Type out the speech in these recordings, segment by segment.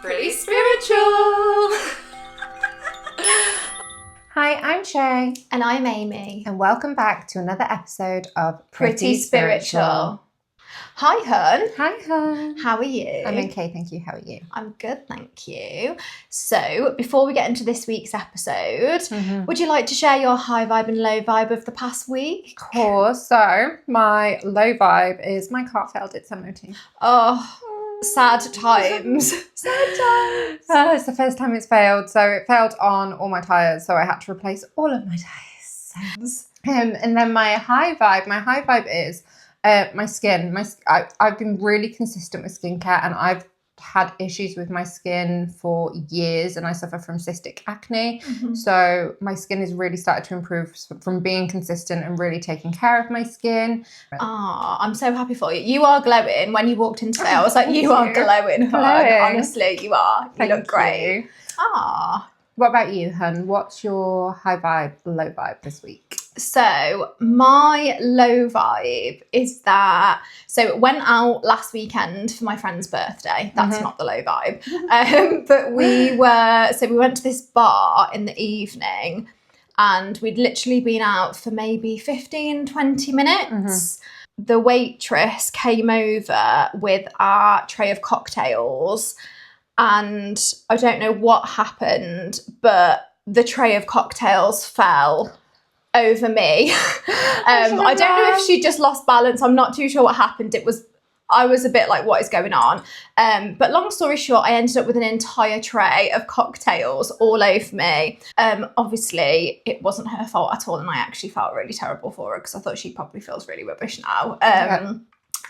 Pretty spiritual. Hi, I'm Shay. And I'm Amy. And welcome back to another episode of Pretty Spiritual. Hi, Hun. Hi, Hun. How are you? I'm okay, thank you. How are you? I'm good, thank you. So, before we get into this week's episode, would you like to share your high vibe and low vibe of the past week? Of course. So, my low vibe is my car failed its MOT. Oh, sad times. Sad times. It's the first time it's failed. So, it failed on all my tyres. So, I had to replace all of my tyres. And then my high vibe is my skin. I've been really consistent with skincare, and I've had issues with my skin for years, and I suffer from cystic acne. So my skin has really started to improve from being consistent and really taking care of my skin. Oh, I'm so happy for you. You are glowing. When you walked in today, I was like, you are glowing, Hun. Honestly, you are. You look great. Ah. What about you, Hun? What's your high vibe, low vibe this week? So my low vibe is that, so went out last weekend for my friend's birthday. That's not the low vibe. But we went to this bar in the evening, and we'd literally been out for maybe 15, 20 minutes. The waitress came over with our tray of cocktails, and I don't know what happened, but the tray of cocktails fell over me. I don't know if she just lost balance. I'm not too sure what happened. I was a bit like, what is going on? But long story short, I ended up with an entire tray of cocktails all over me. Obviously, it wasn't her fault at all, and I actually felt really terrible for her because I thought she probably feels really rubbish now.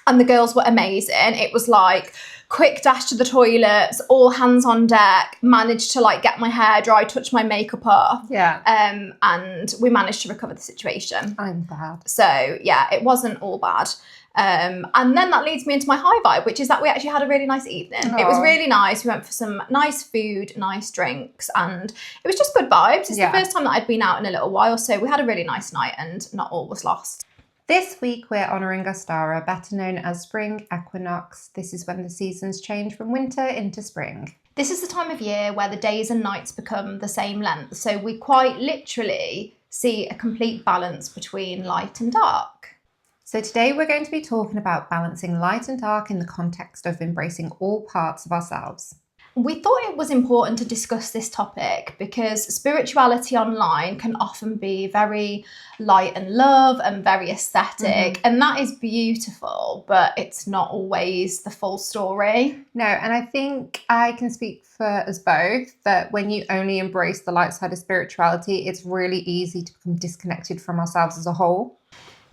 And the girls were amazing. It was like quick dash to the toilets, all hands on deck, managed to like get my hair dry, touch my makeup off. And we managed to recover the situation. I'm bad. So yeah, it wasn't all bad. And then that leads me into my high vibe, which is that we actually had a really nice evening. It was really nice. We went for some nice food, nice drinks, and it was just good vibes. It's the first time that I'd been out in a little while, so we had a really nice night and not all was lost. This week we're honouring Ostara, better known as Spring Equinox. This is when the seasons change from winter into spring. This is the time of year where the days and nights become the same length, so we quite literally see a complete balance between light and dark. So today we're going to be talking about balancing light and dark in the context of embracing all parts of ourselves. We thought it was important to discuss this topic because spirituality online can often be very light and love and very aesthetic, and that is beautiful, but it's not always the full story. No, and I think I can speak for us both that when you only embrace the light side of spirituality, it's really easy to become disconnected from ourselves as a whole.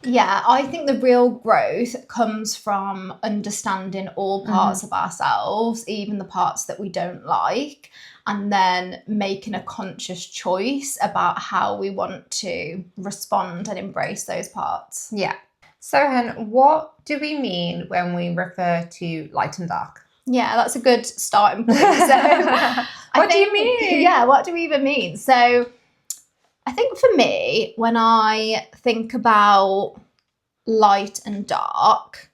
Yeah, I think the real growth comes from understanding all parts of ourselves, even the parts that we don't like, and then making a conscious choice about how we want to respond and embrace those parts. Yeah. So, Hen, what do we mean when we refer to light and dark? Yeah, that's a good starting point. So, what do you mean? Yeah, what do we even mean? So, I think for me, when I think about light and dark,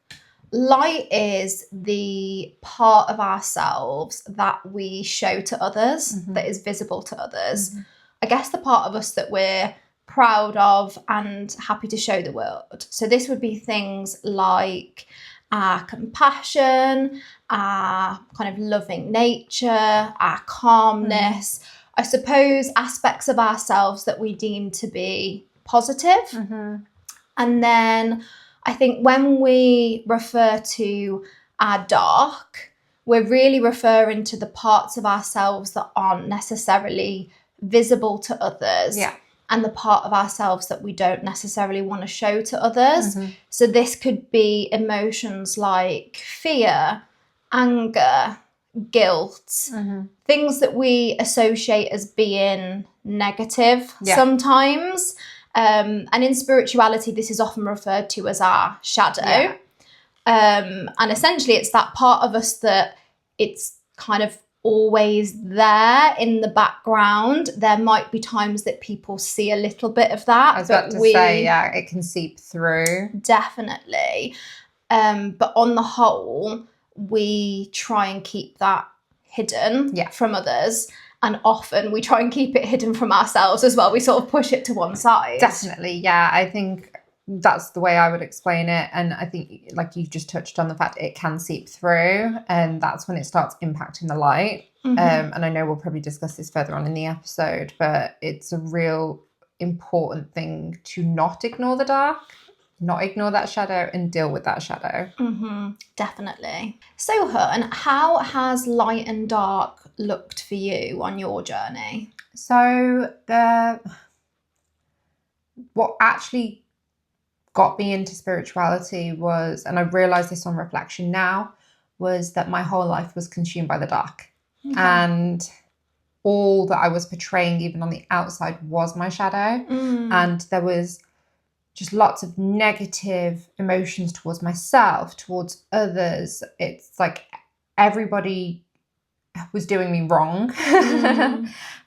light is the part of ourselves that we show to others, that is visible to others. I guess the part of us that we're proud of and happy to show the world. So this would be things like our compassion, our kind of loving nature, our calmness, I suppose aspects of ourselves that we deem to be positive. And then I think when we refer to our dark, we're really referring to the parts of ourselves that aren't necessarily visible to others. And the part of ourselves that we don't necessarily want to show to others. So this could be emotions like fear, anger, guilt, things that we associate as being negative sometimes. And in spirituality, this is often referred to as our shadow. And essentially, it's that part of us that it's kind of always there in the background. There might be times that people see a little bit of that. I was about to say, yeah, it can seep through. Definitely. But on the whole, we try and keep that hidden Yeah. from others. And often we try and keep it hidden from ourselves as well. We sort of push it to one side. Definitely, yeah. I think that's the way I would explain it. And I think, like you just touched on, the fact it can seep through, and that's when it starts impacting the light. Mm-hmm. And I know we'll probably discuss this further on in the episode, but it's a real important thing to not ignore the dark, not ignore that shadow, and deal with that shadow. Mm-hmm. Definitely. So, Hun, how has light and dark looked for you on your journey? So what actually got me into spirituality was, and I realised this on reflection now, was that my whole life was consumed by the dark. Okay. And all that I was portraying, even on the outside, was my shadow. And there was just lots of negative emotions towards myself, towards others. It's like everybody was doing me wrong.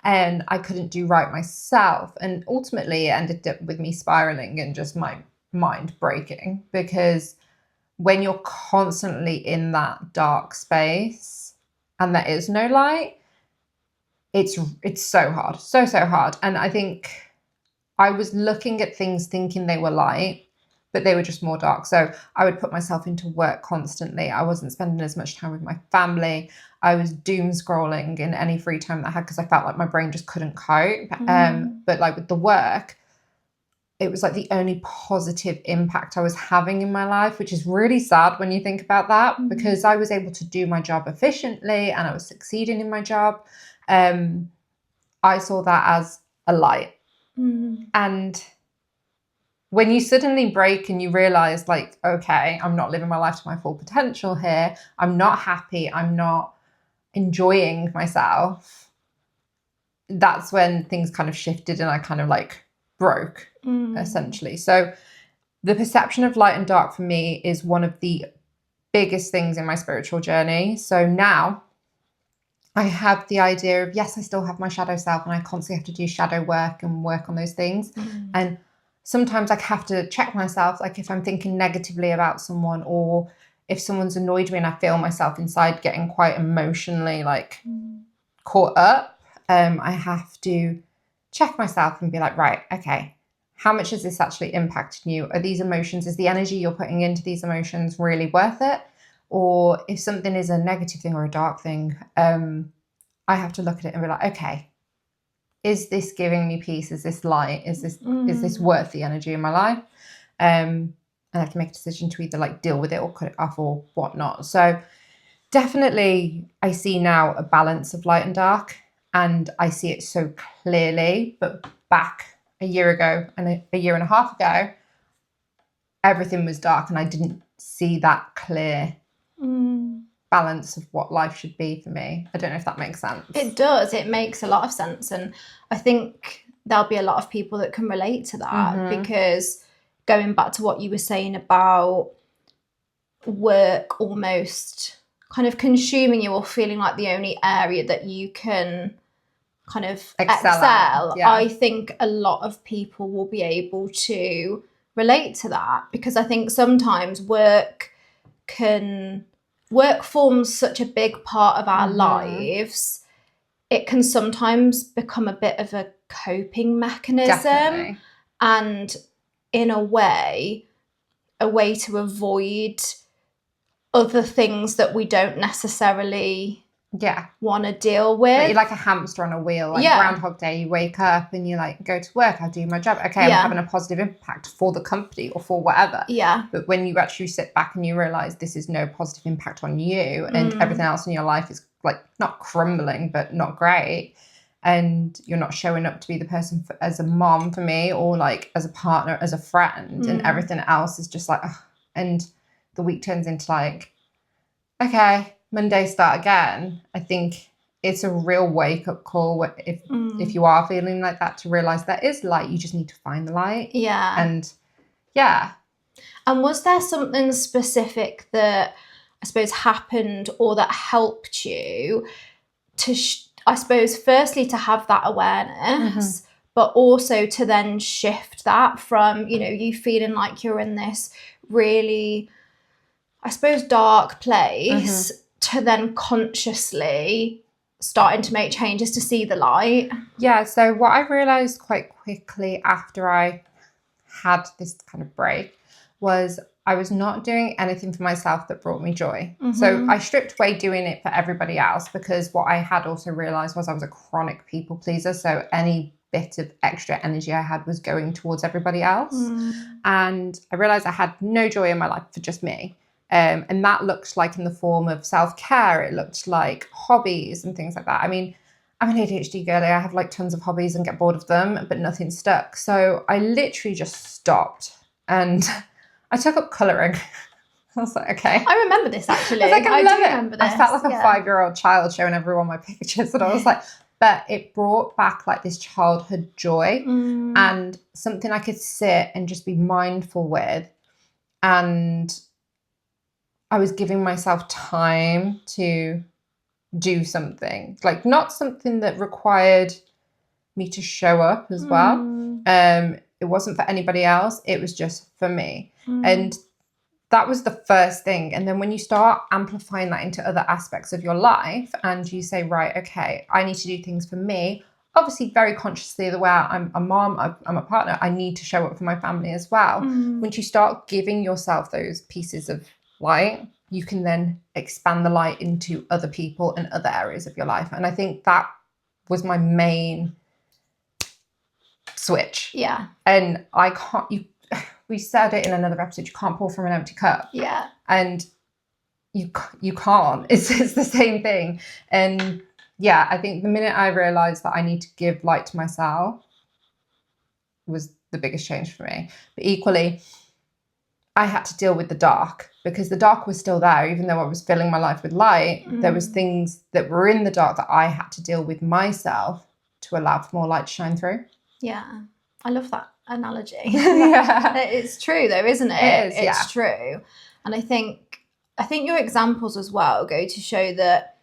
And I couldn't do right myself. And ultimately it ended up with me spiraling and just my mind breaking, because when you're constantly in that dark space and there is no light, it's so hard, so hard. And I think I was looking at things thinking they were light, but they were just more dark. So I would put myself into work constantly. I wasn't spending as much time with my family. I was doom scrolling in any free time that I had, because I felt like my brain just couldn't cope. But like with the work, it was like the only positive impact I was having in my life, which is really sad when you think about that, because I was able to do my job efficiently and I was succeeding in my job. I saw that as a light. And when you suddenly break and you realize, like, okay, I'm not living my life to my full potential here, I'm not happy, I'm not enjoying myself, that's when things kind of shifted and I kind of like broke, essentially. So the perception of light and dark for me is one of the biggest things in my spiritual journey. So now I have the idea of, yes, I still have my shadow self and I constantly have to do shadow work and work on those things. And sometimes I have to check myself, like if I'm thinking negatively about someone, or if someone's annoyed me and I feel myself inside getting quite emotionally like caught up, I have to check myself and be like, right, okay, how much is this actually impacting you? Are these emotions, is the energy you're putting into these emotions really worth it? Or if something is a negative thing or a dark thing, I have to look at it and be like, okay, is this giving me peace? Is this light? Is this worth the energy in my life? And I have to make a decision to either like deal with it or cut it off or whatnot. So definitely I see now a balance of light and dark, and I see it so clearly. But back a year ago and a year and a half ago, everything was dark and I didn't see that clear balance of what life should be for me. I don't know if that makes sense. It does. It makes a lot of sense. And I think there'll be a lot of people that can relate to that, because going back to what you were saying about work almost kind of consuming you or feeling like the only area that you can kind of excel. Yeah. I think a lot of people will be able to relate to that, because I think sometimes work forms such a big part of our lives. It can sometimes become a bit of a coping mechanism. Definitely. And in a way to avoid other things that we don't necessarily want to deal with. But you're like a hamster on a wheel, like Groundhog Day. You wake up and you like, go to work, I do my job. Okay, I'm having a positive impact for the company or for whatever. Yeah. But when you actually sit back and you realise this is no positive impact on you, and everything else in your life is like not crumbling, but not great, and you're not showing up to be the person as a mom for me, or like as a partner, as a friend, and everything else is just like, ugh. And the week turns into like, okay, Monday start again. I think it's a real wake-up call if you are feeling like that, to realise there is light. You just need to find the light. Yeah. And yeah. And was there something specific that I suppose happened or that helped you to, I suppose, firstly to have that awareness, but also to then shift that from, you know, you feeling like you're in this really, I suppose, dark place to then consciously starting to make changes to see the light? Yeah, so what I realised quite quickly after I had this kind of break was I was not doing anything for myself that brought me joy. So I stripped away doing it for everybody else, because what I had also realised was I was a chronic people pleaser. So any bit of extra energy I had was going towards everybody else. And I realised I had no joy in my life for just me. And that looked like in the form of self-care. It looked like hobbies and things like that. I mean, I'm an ADHD girly. I have like tons of hobbies and get bored of them, but nothing stuck. So I literally just stopped and I took up colouring. I was like, okay. I remember this actually. I was like, I love do it. remember this. I felt like a 5-year-old child showing everyone my pictures. And I was like, but it brought back like this childhood joy and something I could sit and just be mindful with. And I was giving myself time to do something, like not something that required me to show up as well. It wasn't for anybody else. It was just for me. And that was the first thing. And then when you start amplifying that into other aspects of your life and you say, right, okay, I need to do things for me, obviously very consciously, the way I'm a mom, I'm a partner, I need to show up for my family as well. Once you start giving yourself those pieces of light, you can then expand the light into other people and other areas of your life. And I think that was my main switch. Yeah. And I can't, we said it in another episode, you can't pour from an empty cup. Yeah. And you can't. It's the same thing. And yeah, I think the minute I realised that I need to give light to myself was the biggest change for me. But equally, I had to deal with the dark, because the dark was still there. Even though I was filling my life with light, there was things that were in the dark that I had to deal with myself to allow for more light to shine through. Yeah. I love that analogy. Yeah. It's true though, isn't it? It is, it's true. And I think your examples as well go to show that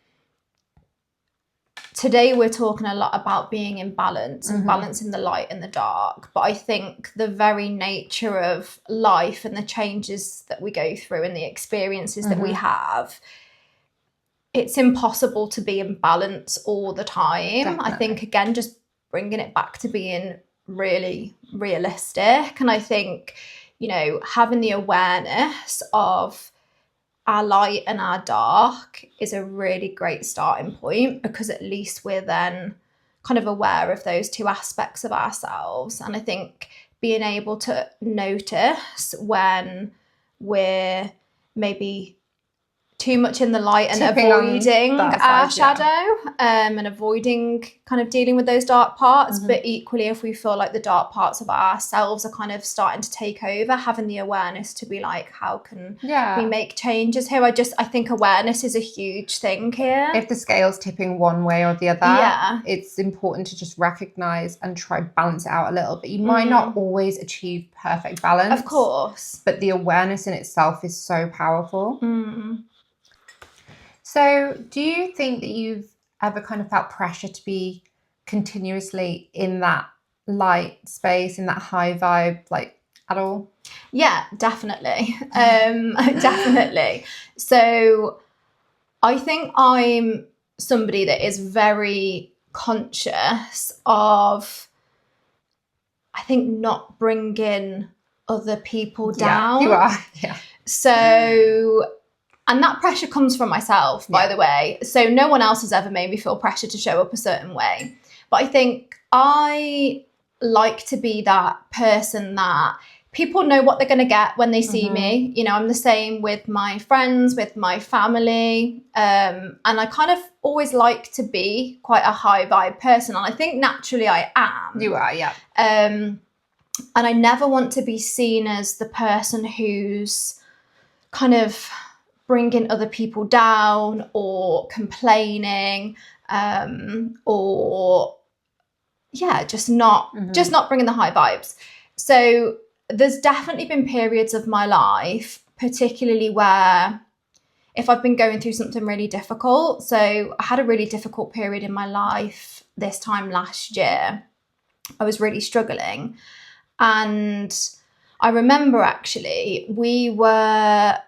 today we're talking a lot about being in balance and balancing the light and the dark. But I think the very nature of life and the changes that we go through and the experiences that we have, it's impossible to be in balance all the time. Definitely. I think, again, just bringing it back to being really realistic. And I think, you know, having the awareness of our light and our dark is a really great starting point, because at least we're then kind of aware of those two aspects of ourselves. And I think being able to notice when we're maybe too much in the light and Tipping avoiding our side, shadow, and avoiding kind of dealing with those dark parts. But equally, if we feel like the dark parts of ourselves are kind of starting to take over, having the awareness to be like, how can we make changes here? I think awareness is a huge thing here. If the scale's tipping one way or the other, it's important to just recognise and try balance it out a little bit. You might not always achieve perfect balance. Of course. But the awareness in itself is so powerful. So do you think that you've ever kind of felt pressure to be continuously in that light space, in that high vibe, like at all? Yeah, definitely. Definitely. So I think I'm somebody that is very conscious of, I think, not bringing other people down. Yeah, you are. Yeah. So, and that pressure comes from myself, by the way. So no one else has ever made me feel pressure to show up a certain way. But I think I like to be that person that people know what they're going to get when they see me. You know, I'm the same with my friends, with my family. And I kind of always like to be quite a high vibe person. And I think naturally I am. You are, yeah. And I never want to be seen as the person who's kind of bringing other people down or complaining, or just not bringing the high vibes. So there's definitely been periods of my life, particularly where if I've been going through something really difficult. So I had a really difficult period in my life this time last year. I was really struggling. And I remember actually we were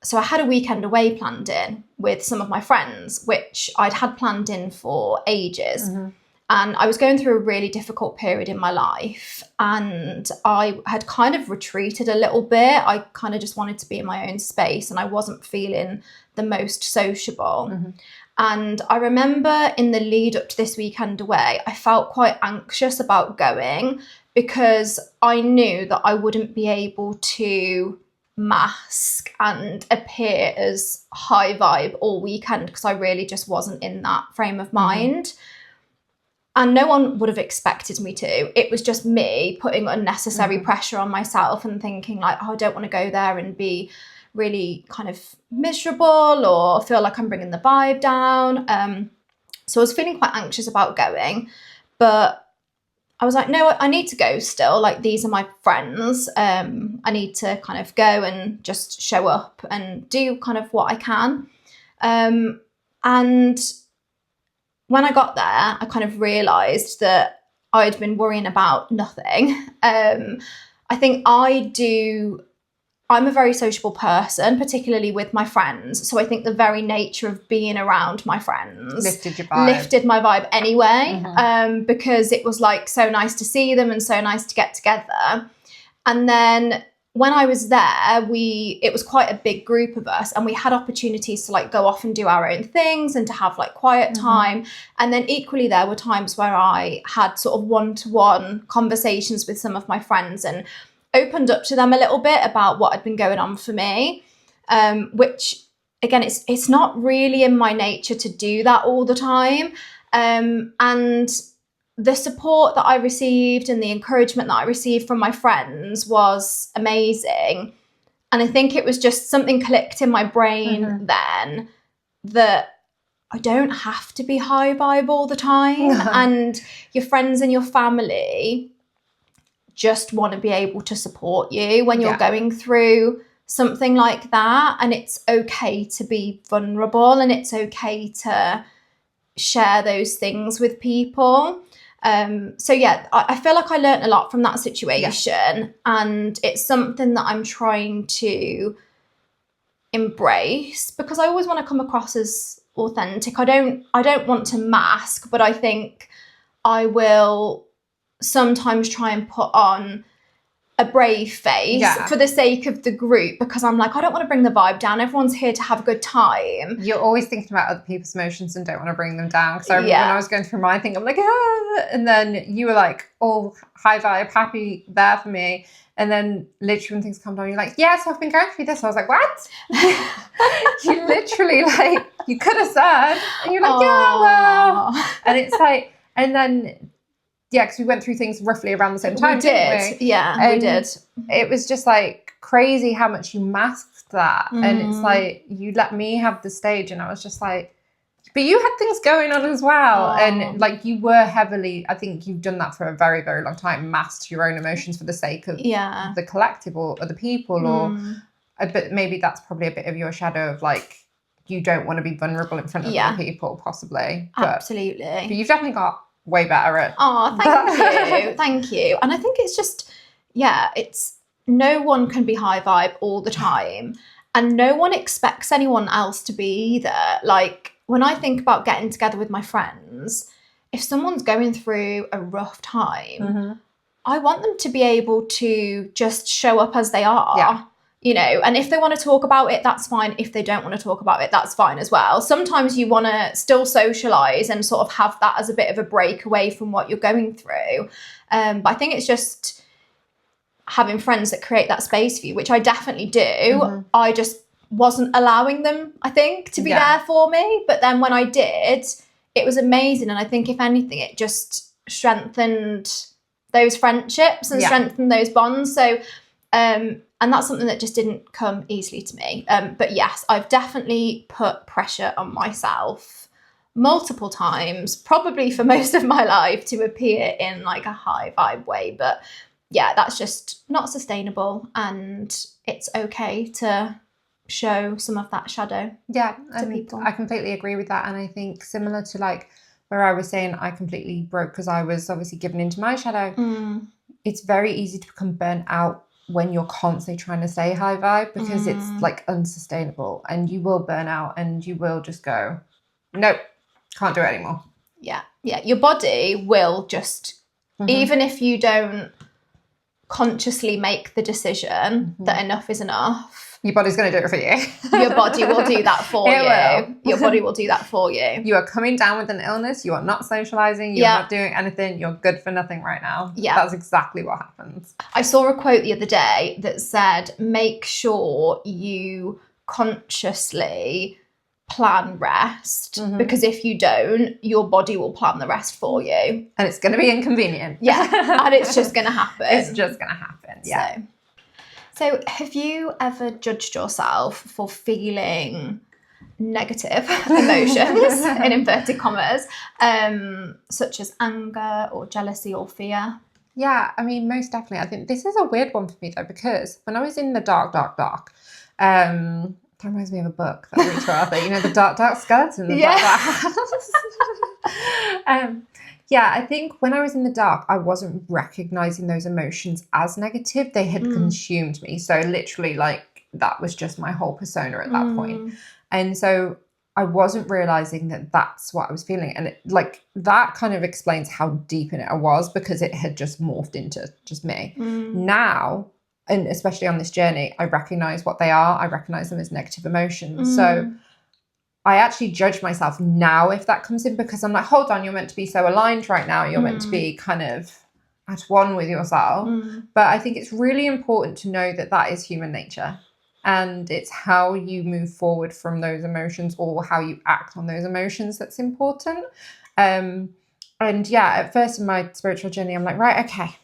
so I had a weekend away planned in with some of my friends, which I'd had planned in for ages. Mm-hmm. And I was going through a really difficult period in my life, and I had kind of retreated a little bit. I kind of just wanted to be in my own space, and I wasn't feeling the most sociable. Mm-hmm. And I remember in the lead up to this weekend away, I felt quite anxious about going because I knew that I wouldn't be able to mask and appear as high vibe all weekend because I really just wasn't in that frame of mind. Mm-hmm. And no one would have expected me to. It was just me putting unnecessary mm-hmm. pressure on myself and thinking like, oh, I don't want to go there and be really kind of miserable or feel like I'm bringing the vibe down. So I was feeling quite anxious about going, but I was like, no, I need to go still. Like, these are my friends. I need to kind of go and just show up and do kind of what I can. And when I got there, I kind of realised that I'd been worrying about nothing. I think I'm a very sociable person, particularly with my friends. So I think the very nature of being around my friends lifted my vibe anyway, mm-hmm. Because it was like so nice to see them and so nice to get together. And then when I was there, it was quite a big group of us, and we had opportunities to like go off and do our own things and to have like quiet time. Mm-hmm. And then equally there were times where I had sort of one-to-one conversations with some of my friends and opened up to them a little bit about what had been going on for me, which again, it's not really in my nature to do that all the time. And the support that I received and the encouragement that I received from my friends was amazing. And I think it was just something clicked in my brain mm-hmm. then that I don't have to be high vibe all the time. And your friends and your family just want to be able to support you when you're going through something like that. And it's okay to be vulnerable, and it's okay to share those things with people. So yeah, I feel like I learned a lot from that situation, and it's something that I'm trying to embrace because I always want to come across as authentic. I don't want to mask, but I think I will sometimes try and put on a brave face for the sake of the group, because I'm like, I don't want to bring the vibe down. Everyone's here to have a good time. You're always thinking about other people's emotions and don't want to bring them down. Because I remember when I was going through mine, I'm like, and then you were like all high vibe, happy there for me. And then literally when things come down, you're like, yes, I've been going through this. I was like, what? You literally like, you could have said, and you're like, yeah, well. And it's like, and then, yeah, because we went through things roughly around the same time. We did. Didn't we? Yeah, and we did. It was just like crazy how much you masked that. And it's like, you let me have the stage, and I was just like, but you had things going on as well. And like, you were heavily, I think you've done that for a very, very long time, masked your own emotions for the sake of the collective or other people. Or, but maybe that's probably a bit of your shadow of like, you don't want to be vulnerable in front of other people, possibly. Absolutely. But you've definitely got way better at. Oh, thank you. Thank you. And I think it's just, it's no one can be high vibe all the time, and no one expects anyone else to be either. Like, when I think about getting together with my friends, if someone's going through a rough time, I want them to be able to just show up as they are. You know, and if they want to talk about it, that's fine. If they don't want to talk about it, that's fine as well. Sometimes you want to still socialise and sort of have that as a bit of a break away from what you're going through. But I think it's just having friends that create that space for you, which I definitely do. I just wasn't allowing them, I think, to be there for me. But then when I did, it was amazing. And I think, if anything, it just strengthened those friendships and strengthened those bonds. So, and that's something that just didn't come easily to me. But yes, I've definitely put pressure on myself multiple times, probably for most of my life, to appear in like a high vibe way. But yeah, that's just not sustainable, and it's okay to show some of that shadow to people. I completely agree with that. And I think similar to like where I was saying I completely broke because I was obviously given into my shadow, it's very easy to become burnt out when you're constantly trying to stay high vibe, because it's like unsustainable and you will burn out and you will just go, nope, can't do it anymore. Yeah. Your body will just, even if you don't consciously make the decision that enough is enough, your body's going to do it for you. Your body will do that for you. Will. Your body will do that for you. You are coming down with an illness. You are not socializing. You're not doing anything. You're good for nothing right now. Yeah. That's exactly what happens. I saw a quote the other day that said, make sure you consciously plan rest, because if you don't, your body will plan the rest for you. And it's going to be inconvenient. Yeah. And it's just going to happen. It's just going to happen. Yeah. So have you ever judged yourself for feeling negative emotions, in inverted commas, such as anger or jealousy or fear? Yeah, I mean, most definitely. I think this is a weird one for me, though, because when I was in the dark, that reminds me of a book that I read for Arthur, you know, the dark skeleton. Yeah, I think when I was in the dark, I wasn't recognizing those emotions as negative. They had consumed me. So literally, like, that was just my whole persona at that point. And so I wasn't realizing that that's what I was feeling. And that kind of explains how deep in it I was, because it had just morphed into just me. Now, and especially on this journey, I recognize what they are. I recognize them as negative emotions. So I actually judge myself now if that comes in, because I'm like, hold on, you're meant to be so aligned right now. You're meant to be kind of at one with yourself. But I think it's really important to know that that is human nature. And it's how you move forward from those emotions, or how you act on those emotions, that's important. And yeah, at first in my spiritual journey, I'm like, right, okay,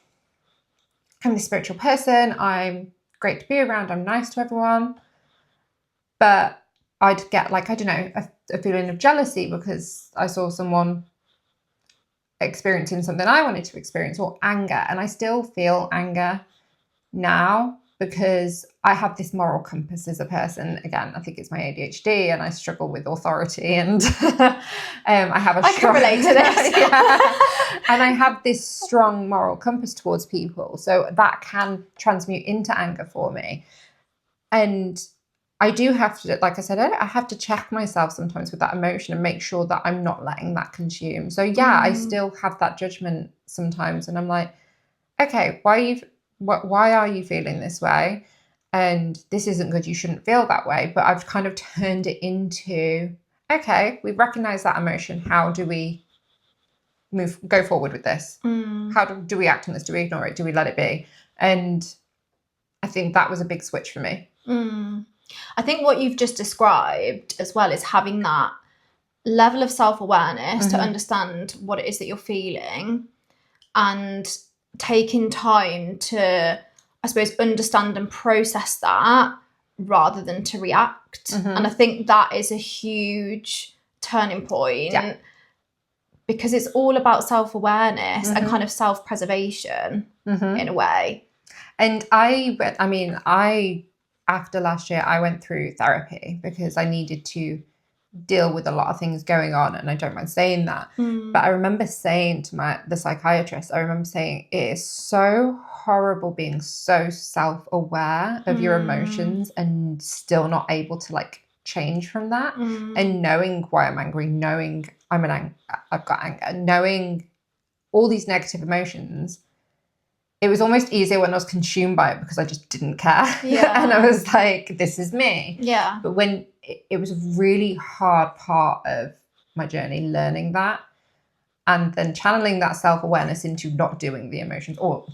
I'm this spiritual person. I'm great to be around. I'm nice to everyone. But I'd get, like, I don't know, a feeling of jealousy because I saw someone experiencing something I wanted to experience, or anger. And I still feel anger now, because I have this moral compass as a person. Again, I think it's my ADHD, and I struggle with authority, and I can relate to this. And I have this strong moral compass towards people. So that can transmute into anger for me. And I do have to, like I said, I have to check myself sometimes with that emotion and make sure that I'm not letting that consume. So yeah, I still have that judgment sometimes, and I'm like, okay, why are you feeling this way? And this isn't good. You shouldn't feel that way. But I've kind of turned it into, okay, we recognize that emotion. How do we go forward with this? How do we act on this? Do we ignore it? Do we let it be? And I think that was a big switch for me. I think what you've just described as well is having that level of self-awareness to understand what it is that you're feeling, and taking time to, I suppose, understand and process that rather than to react. And I think that is a huge turning point, because it's all about self-awareness and kind of self-preservation in a way. And after last year, I went through therapy because I needed to deal with a lot of things going on, and I don't mind saying that. But I remember saying to the psychiatrist, it is so horrible being so self-aware of your emotions and still not able to, like, change from that, and knowing why I'm angry, knowing I've got anger, knowing all these negative emotions. It was almost easier when I was consumed by it, because I just didn't care. And I was like, this is me. But when it was a really hard part of my journey, learning that, and then channeling that self-awareness into not doing the emotions, or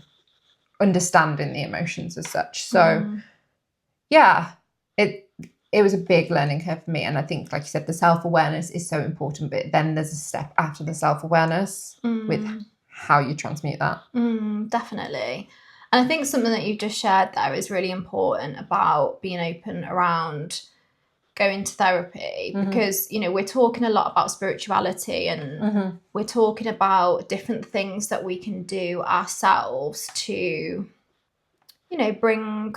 understanding the emotions as such. So yeah, it was a big learning curve for me. And I think, like you said, the self-awareness is so important, but then there's a step after the self-awareness with how you transmute that. Definitely. And I think something that you've just shared there is really important about being open around going to therapy, because, you know, we're talking a lot about spirituality, and we're talking about different things that we can do ourselves to, you know, bring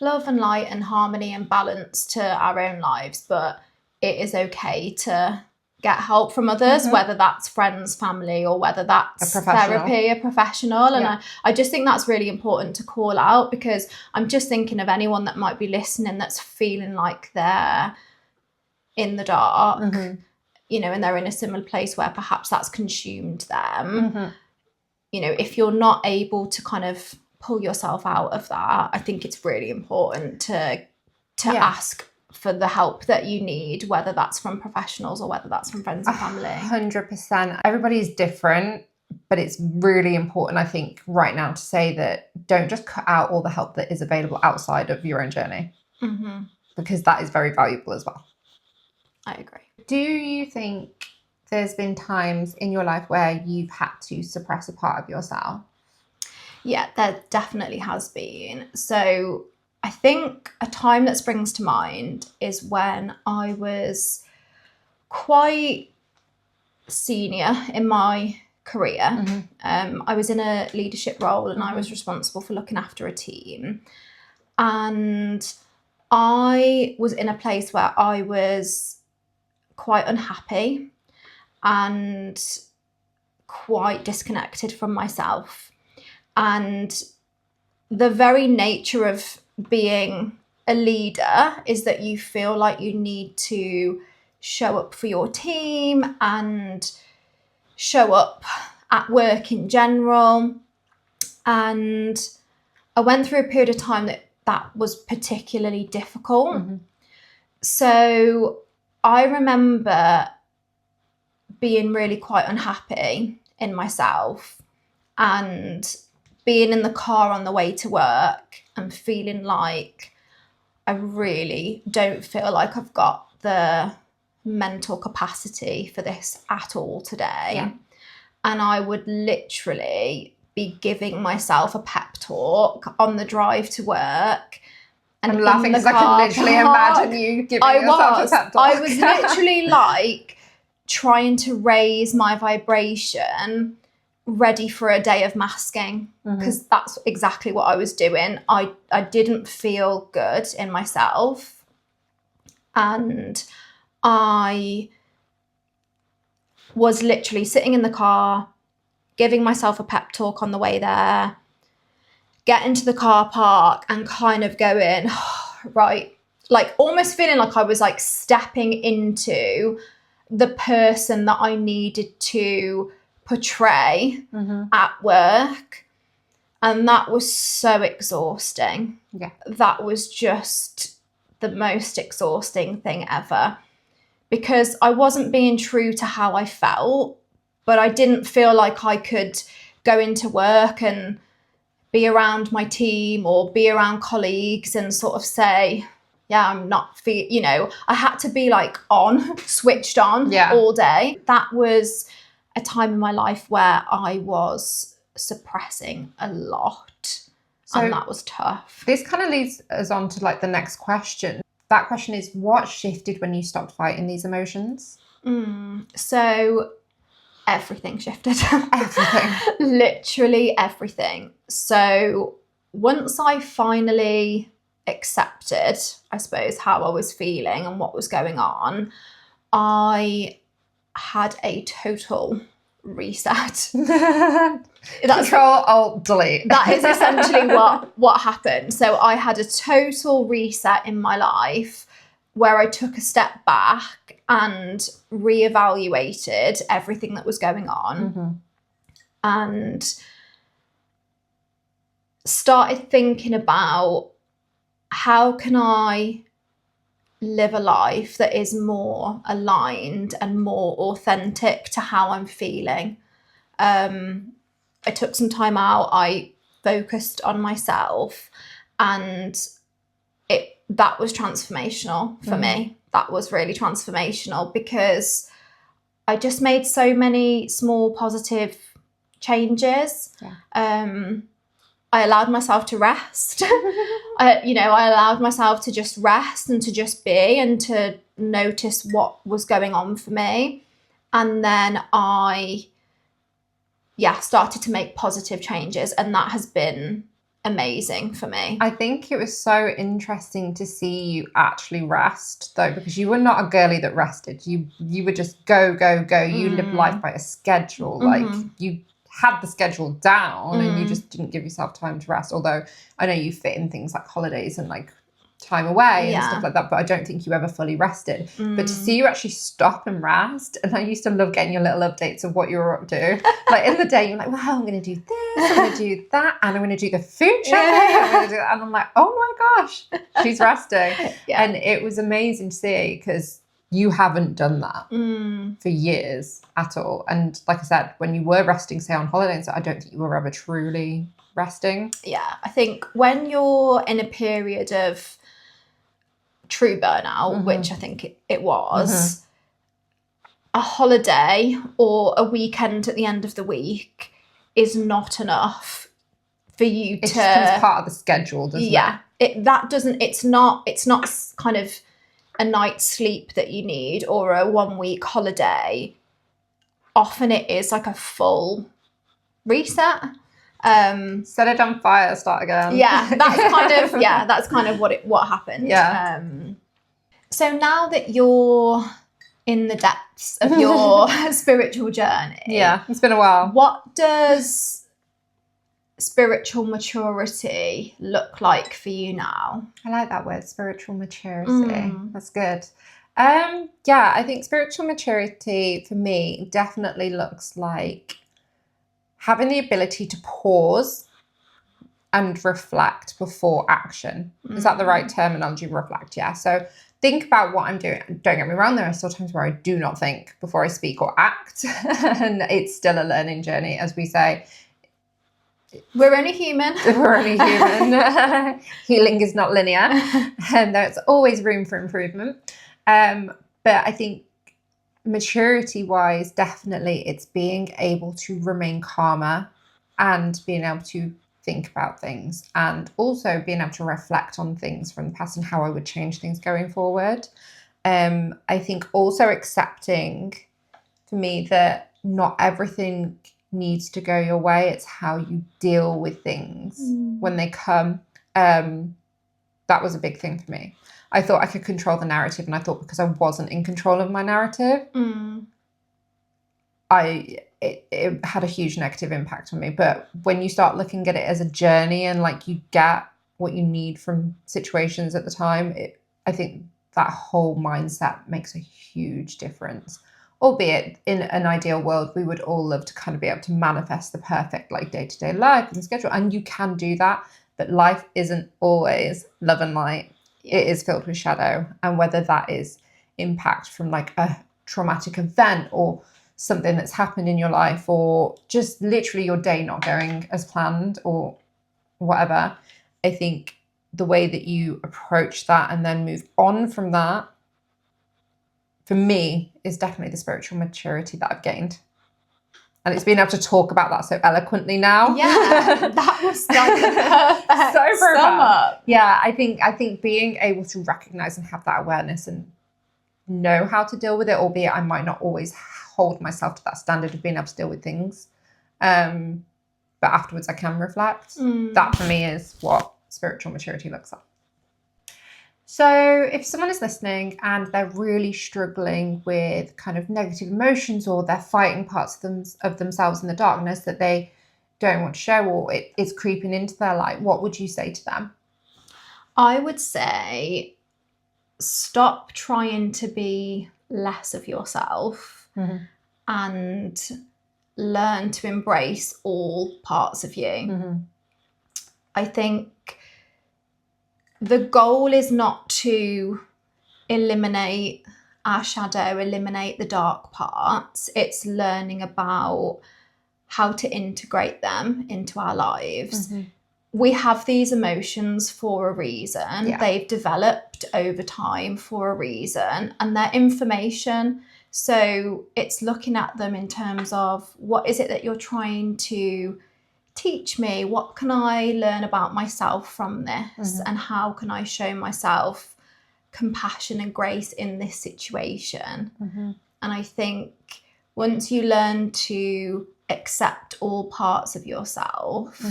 love and light and harmony and balance to our own lives. But it is okay to get help from others, whether that's friends, family, or whether that's therapy, a professional. And I just think that's really important to call out, because I'm just thinking of anyone that might be listening that's feeling like they're in the dark, you know, and they're in a similar place where perhaps that's consumed them. You know, if you're not able to kind of pull yourself out of that, I think it's really important to ask for the help that you need, whether that's from professionals or whether that's from friends and family. 100%. Everybody's different, but it's really important, I think, right now to say that don't just cut out all the help that is available outside of your own journey, because that is very valuable as well. I agree. Do you think there's been times in your life where you've had to suppress a part of yourself? Yeah, there definitely has been. So I think a time that springs to mind is when I was quite senior in my career. I was in a leadership role, and I was responsible for looking after a team. And I was in a place where I was quite unhappy and quite disconnected from myself. And the very nature of being a leader is that you feel like you need to show up for your team and show up at work in general. And I went through a period of time that was particularly difficult. So I remember being really quite unhappy in myself and being in the car on the way to work and feeling like I really don't feel like I've got the mental capacity for this at all today. And I would literally be giving myself a pep talk on the drive to work. And I'm laughing because I can literally imagine you giving yourself a pep talk. I was literally like trying to raise my vibration, ready for a day of masking, because that's exactly what I was doing. I didn't feel good in myself, and I was literally sitting in the car, giving myself a pep talk on the way there, getting to the car park and kind of going, oh, right, like almost feeling like I was like stepping into the person that I needed to portray at work. And that was so exhausting. That was just the most exhausting thing ever, because I wasn't being true to how I felt, but I didn't feel like I could go into work and be around my team or be around colleagues and sort of say, yeah, I'm not you know, I had to be like switched on all day. That was a time in my life where I was suppressing a lot, and that was tough. This kind of leads us on to like the next question. That question is, what shifted when you stopped fighting these emotions? So everything shifted. Everything. Literally everything. So once I finally accepted, I suppose, how I was feeling and what was going on, I had a total reset. Control-Alt-Delete. That is essentially what happened. So I had a total reset in my life where I took a step back and reevaluated everything that was going on and started thinking about, how can I live a life that is more aligned and more authentic to how I'm feeling? I took some time out, I focused on myself, and that was transformational for me. That was really transformational, because I just made so many small positive changes. I allowed myself to rest. I allowed myself to just rest and to just be and to notice what was going on for me. And then I started to make positive changes. And that has been amazing for me. I think it was so interesting to see you actually rest, though, because you were not a girly that rested. You would just go. You lived life by a schedule. Like, you had the schedule down and you just didn't give yourself time to rest. Although I know you fit in things like holidays and like time away and stuff like that, but I don't think you ever fully rested. But to see you actually stop and rest, and I used to love getting your little updates of what you were up to. Like in the day, you're like, well, I'm going to do this, I'm going to do that, and I'm going to do the food shopping, I'm going to do that. And I'm like, oh my gosh, she's resting. And it was amazing to see, because you haven't done that for years at all. And like I said, when you were resting, say on holiday, so I don't think you were ever truly resting. Yeah, I think when you're in a period of true burnout, which I think it was, a holiday or a weekend at the end of the week is not enough for you It just becomes part of the schedule, doesn't it? It's not kind of a night's sleep that you need or a 1 week holiday. Often it is like a full reset. Set it on fire, start again. That's kind of what happened. So now that you're in the depths of your spiritual journey, it's been a while. What does spiritual maturity look like for you now? I like that word, spiritual maturity. That's good. I think spiritual maturity for me definitely looks like having the ability to pause and reflect before action. Is that the right terminology? Reflect, yeah. So think about what I'm doing. Don't get me wrong, there are still times where I do not think before I speak or act. And it's still a learning journey, as we say. We're only human. Healing is not linear. And there's always room for improvement. But I think maturity-wise, definitely it's being able to remain calmer and being able to think about things, and also being able to reflect on things from the past and how I would change things going forward. I think also accepting, for me, that not everything needs to go your way. It's how you deal with things when they come. That was a big thing for me. I thought I could control the narrative, and I thought because I wasn't in control of my narrative, it had a huge negative impact on me. But when you start looking at it as a journey and like you get what you need from situations at the time, I think that whole mindset makes a huge difference. Albeit in an ideal world, we would all love to kind of be able to manifest the perfect like day-to-day life and schedule, and you can do that, but life isn't always love and light. It is filled with shadow, and whether that is impact from like a traumatic event or something that's happened in your life, or just literally your day not going as planned or whatever, I think the way that you approach that and then move on from that, for me, is definitely the spiritual maturity that I've gained. And it's being able to talk about that so eloquently now. Yeah, that was like a perfect sum up. Yeah, I think being able to recognize and have that awareness and know how to deal with it, albeit I might not always hold myself to that standard of being able to deal with things. But afterwards I can reflect. That for me is what spiritual maturity looks like. So if someone is listening and they're really struggling with kind of negative emotions, or they're fighting parts of themselves in the darkness that they don't want to show, or it's creeping into their light, what would you say to them? I would say stop trying to be less of yourself and learn to embrace all parts of you. I think the goal is not to eliminate our shadow, eliminate the dark parts. It's learning about how to integrate them into our lives. We have these emotions for a reason. They've developed over time for a reason, and they're information. So it's looking at them in terms of, what is it that you're trying to teach me? What can I learn about myself from this? And how can I show myself compassion and grace in this situation? And I think once you learn to accept all parts of yourself,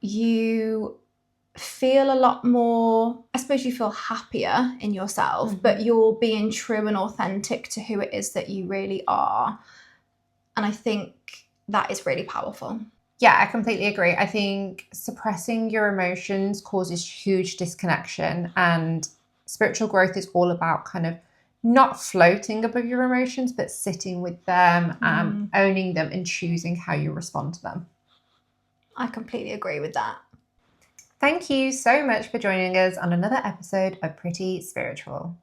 you feel a lot more, I suppose you feel happier in yourself, but you're being true and authentic to who it is that you really are. And I think that is really powerful. Yeah, I completely agree. I think suppressing your emotions causes huge disconnection, and spiritual growth is all about kind of not floating above your emotions, but sitting with them, owning them, and choosing how you respond to them. I completely agree with that. Thank you so much for joining us on another episode of Pretty Spiritual.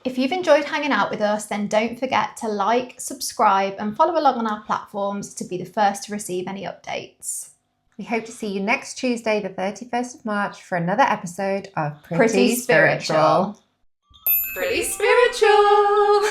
If you've enjoyed hanging out with us, then don't forget to like, subscribe, and follow along on our platforms to be the first to receive any updates. We hope to see you next Tuesday, the 31st of March, for another episode of Pretty Spiritual. Pretty Spiritual.